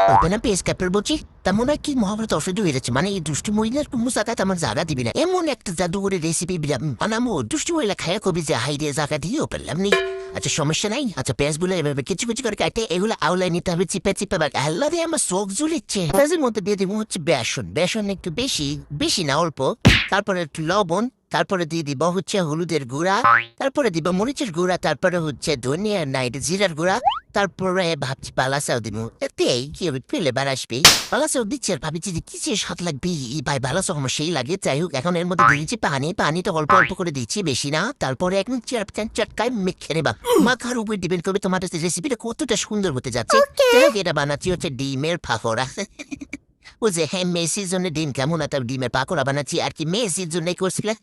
open page ক্যাপের বলছি তেমন কি মহাভারত অসহ্য হয়ে যাচ্ছে মানে এই দুষ্টু মহিলার মুসাকাত আমার জায়গা দিবি না এমন একটা জাদুঘরের রেসিপি বানামো দুষ্টু মহিলা খায়া কবি যে হাই দিয়ে জায়গা দিয়েও পেলাম নি আচ্ছা সমস্যা নাই আচ্ছা পেঁয়াজগুলো এভাবে কিছু কিছু করে কাটে এগুলো আউলায় নিতে হবে চিপে চিপে আল্লাহ রে আমার চোখ জ্বলিচ্ছে পেঁয়াজের মধ্যে দিয়ে দিব হচ্ছে বেসন একটু বেশি বেশি না অল্প তারপরে একটু লবণ তারপরে দিয়ে দিব হচ্ছে হলুদের গুঁড়া তারপরে দিব মরিচের গুঁড়া তারপরে হচ্ছে ধনিয়া নাইট জিরার গুঁড়া তারপরে ভাবছি পালাসাও দিব এতেই কি হবে ফ্লেভার আসবে পালাসাও দিচ্ছি আর ভাবছি যে কিছু স্বাদ লাগবে ভাই পালাসাও আমার সেই লাগে যাই হোক এখন এর মধ্যে দিয়েছি পানিটা অল্প অল্প করে দিচ্ছি বেশি না তারপরে একদম চটকায় মেখে নেবা মাখার উপরে ডিপেন্ড করবে তোমার রেসিপিটা কতটা সুন্দর হতে যাচ্ছে যাই হোক এটা বানাচ্ছি হচ্ছে ডিমের পাকোড়া ও যে হ্যাঁ মেসির জন্য ডিম কেমন একটা ডিমের পাকোড়া বানাচ্ছি আর কি মেসির জন্য করছিলাম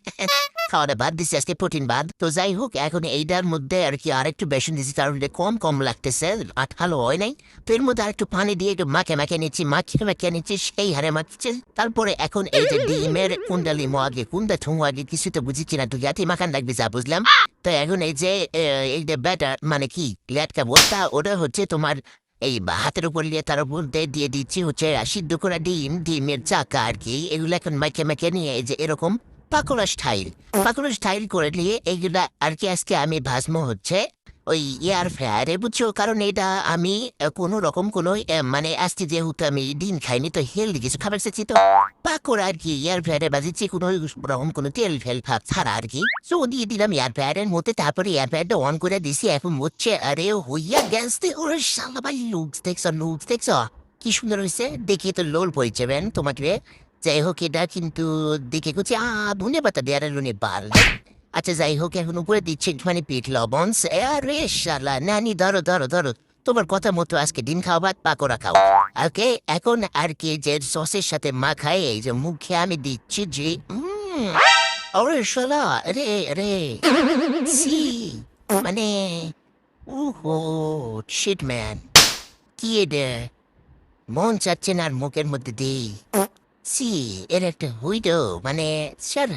খাওয়াটা বাদ দিচ্ছি আজকে প্রোটিন বাদ তো যাই হোক এখন এইটার মধ্যে আর কি আরেকটু বেসন দিচ্ছি তার মধ্যে কম লাগতেছে আঠালো হয় নাই তো এর মধ্যে আরেকটু পানি দিয়ে একটু মাখে নিচ্ছি সেই হারে মাখছে তারপরে এখন এই যে ডিমের কুন্ডালি আগে কুন্ডা ঠুঁ আগে কিছু তো বুঝিছি না তুই যাতে মাখান লাগবে যা বুঝলাম তো এখন এই যে এই যে ব্যাটার মানে কি ল্যাটকা বস্তা ওটা হচ্ছে তোমার এই হাতের উপর নিয়ে তার উপর দিয়ে দিচ্ছি হচ্ছে সিদ্ধ করা ডিমের চাকা আর কি এগুলো এখন মাখে নিয়ে এই যে এরকম পাকোড়া স্টাইল করে নিয়ে এইগুলা আর কি আজকে আমি ভাজমো হচ্ছে ওই এয়ার ফ্রায়ারে বুঝছো কারণ এটা আমি কোনো রকম কোনো মানে আজকে যেহেতু আমি ডিম খাইনি তো হেলদি কিছু খাবার চাইছি তো পাকোড়া আর কি এয়ার ফ্রায়ারে বাজিচ্ছি কোনো রকম কোনো তেল ফেল ভাব ছাড়া আর কি তো দিয়ে দিলাম এয়ার ফ্রায়ারের মধ্যে তারপরে এয়ার ফ্রায়ারটা অন করে দিছি এখন হচ্ছে আরে হইয়া গ্যাস দিয়ে ওরে শালা ভাই লুকস দেখছ কি সুন্দর হয়েছে দেখে তো লোল পড়ে যাবেন তোমাকে যাই হোক এটা কিন্তু দেখে করছি ধনে পাতা দেয়ার বাল আচ্ছা যাই হোক এখন উপরে দিচ্ছে একটুখানি পিঠ লবণ আরে শালা নানি ধরো তোমার কথা মতো আজকে ডিম খাও ভাত পাকোড়া খাও ওকে এখন আর কি যে সসের সাথে মাখাই এই যে মুখে আমি দিচ্ছি যে আরে শালা রে সি মানে ওহো শিট ম্যান কি এটা মন চাচ্ছে না আর মুখের মধ্যে দিই সি এর একটা হইডো মানে স্যার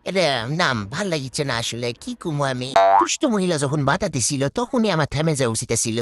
এটা নাম ভাল লাগিচ্ছে না আসলে কি কুমো আমি দুষ্ট মহিলা যখন বাতাতে ছিল তখনই আমার থেমে যাওয়া উচিত ছিল